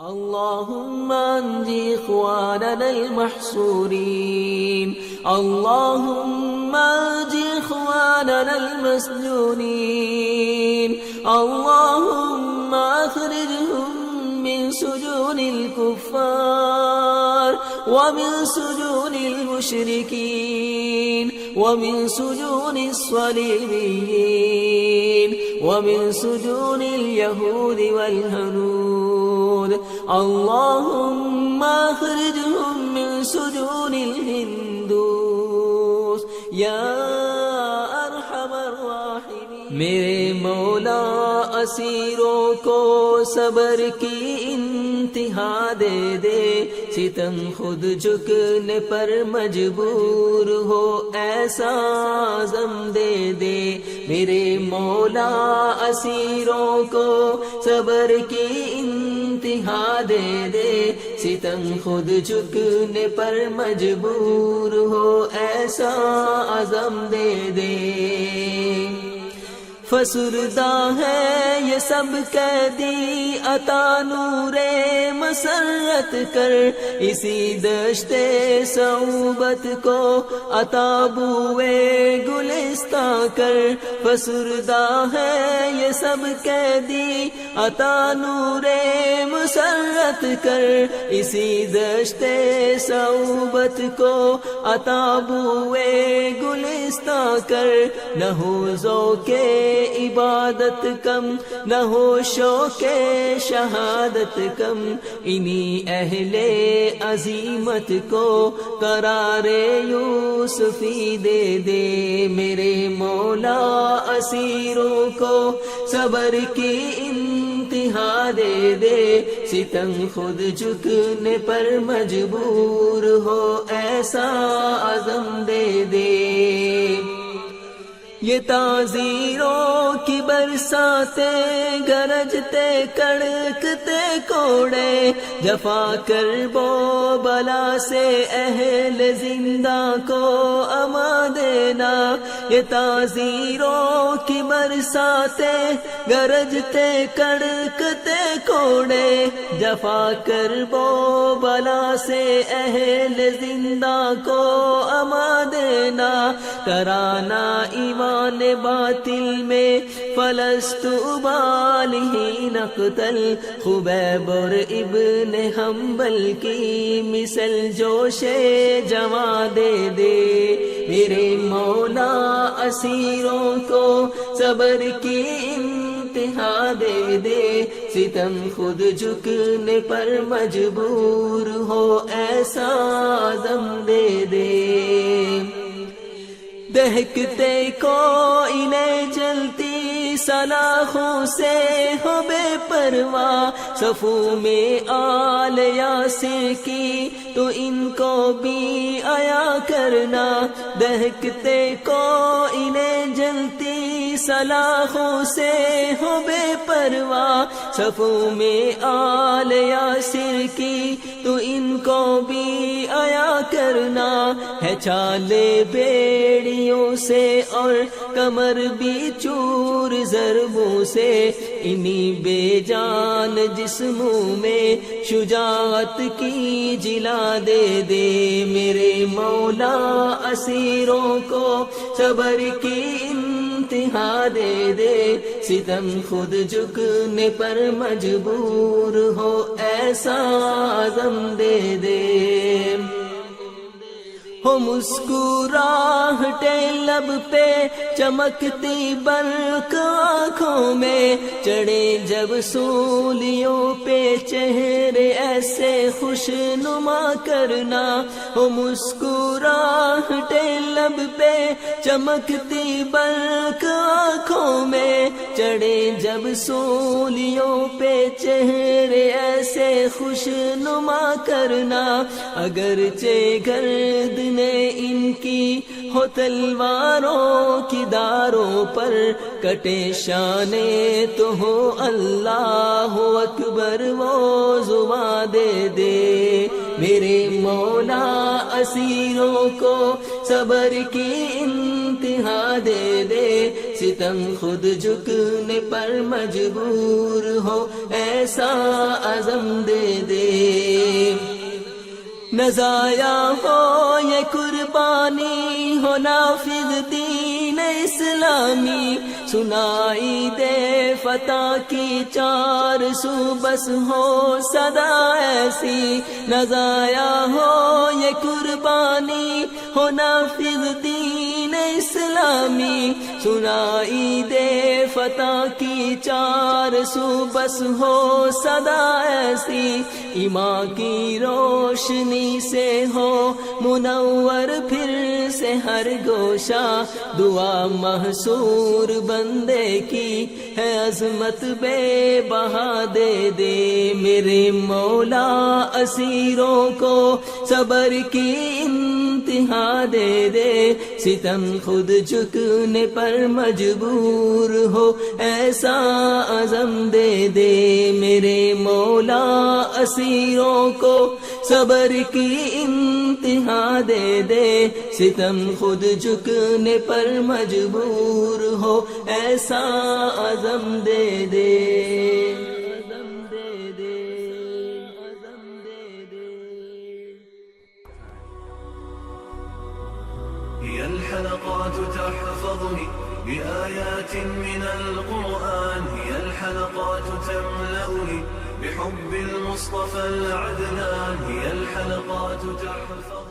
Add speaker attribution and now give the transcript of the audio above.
Speaker 1: اللهم انجِ إخواننا المحصورين، اللهم انجِ إخواننا المسجونين، اللهم أخرجهم من سجون الكفار ومن سجون المشركين ومن سجون الصليبيين ومن سجون اليهود والهنود، اللهم أخرجهم من سجون الهندوس يا أرحم الراحمين۔ میرے مولا اسیروں کو صبر کی انتہا دے دے، ستم خود جھکنے پر مجبور ہو ایسا عزم دے دے۔ میرے مولا اسیروں کو صبر کی انتہا دے دے، ستم خود جھکنے پر مجبور ہو ایسا عزم دے دے۔ فسردہ ہے یہ سب قیدی عطا نور مسرت کر، اسی دشت صعوبت کو عطا بوئے گلستہ کر۔ فسردہ ہے یہ سب قیدی عطا نور مسرت کر، اسی دشت صعوبت کو عطا بوئے گلستہ کر۔ نہ ہو ذوق عبادت کم، نہ ہو شوق شہادت کم، انہی اہل عزیمت کو قرار یوسفی دے دے۔ میرے مولا اسیروں کو صبر کی انتہا دے دے، ستم خود جھکنے پر مجبور ہو ایسا عزم دے دے۔ یہ تعزیروں کی برساتیں گرجتے کڑکتے کوڑے، جفا کرب و بلا سے اہل زندہ کو اما دینا۔ یہ تعزیروں کی برساتیں گرجتے کڑکتے کوڑے، جفا کرب و بلا سے اہل زندہ کو اما دینا۔ کرانا ایمان باطل میں فلست ابالہ نقتل، خبیب اور ابن حنبل کی مثل جوش جواں دے دے۔ میرے مولا اسیروں کو صبر کی انتہا دے دے، ستم خود جھکنے پر مجبور ہو ایسا عزم دے دے۔ دہکتے کوئلے جلتی سلاخوں سے ہو بے پرواہ، صفوں میں آل یاسر کی تو ان کو بھی آیا کرنا۔ دہکتے کوئلے جلتی سلاخوں سے ہو بے پرواہ، صفوں میں آل یاسر کی تو ان کو بھی آیا کرنا۔ ہے چھالے بیڑیوں سے اور کمر بھی چور ضربوں سے، انہی بے جان جسموں میں شجاعت کی جلا دے دے۔ میرے مولا اسیروں کو صبر کی انتہا دے دے، ستم خود جھکنے پر مجبور ہو ایسا عزم دے دے۔ ہو مسکراہٹے لب پہ چمکتی برق آنکھوں میں، چڑھے جب سولیوں پہ چہرے ایسے خوش نما کرنا۔ ہو مسکراہٹے لب پہ چمکتی برق آنکھوں میں، چڑھے جب سولیوں پہ چہرے ایسے خوش نما کرنا۔ اگرچہ گرد ان کی ہو تلواروں کی داروں پر، کٹے شانے تو ہو اللہ اکبر وہ زباں دے دے۔ میرے مولا اسیروں کو صبر کی انتہا دے دے، ستم خود جھکنے پر مجبور ہو ایسا عزم دے دے۔ نہ ضائع ہو یہ قربانی، ہو نافذ دین اسلامی، سنائی دے فتح کی چار سو بس ہو صدا ایسی۔ نہ ضائع ہو یہ قربانی، ہو نافذ دین اسلامی، سنائی دے فتح کی چار سو بس ہو صدا ایسی۔ ایمان کی روشنی سے ہو منور پھر سے ہر گوشہ، دعا محصور بندے کی ہے عظمت بے بہا دے دے۔ میرے مولا اسیروں کو صبر کی انتہا دے دے، ستم خود جھکنے پر مجبور ہو ایسا عزم دے دے۔ میرے مولا اسیروں کو صبر کی انتہا دے دے، ستم خود جھکنے پر مجبور ہو ایسا عزم دے دے۔ عزم دے دے، عزم دے دے۔
Speaker 2: هي الحلقات تحفظني بآيات من القرآن، هي الحلقات تملأني بحب المصطفى العدنان، هي الحلقات تحفظني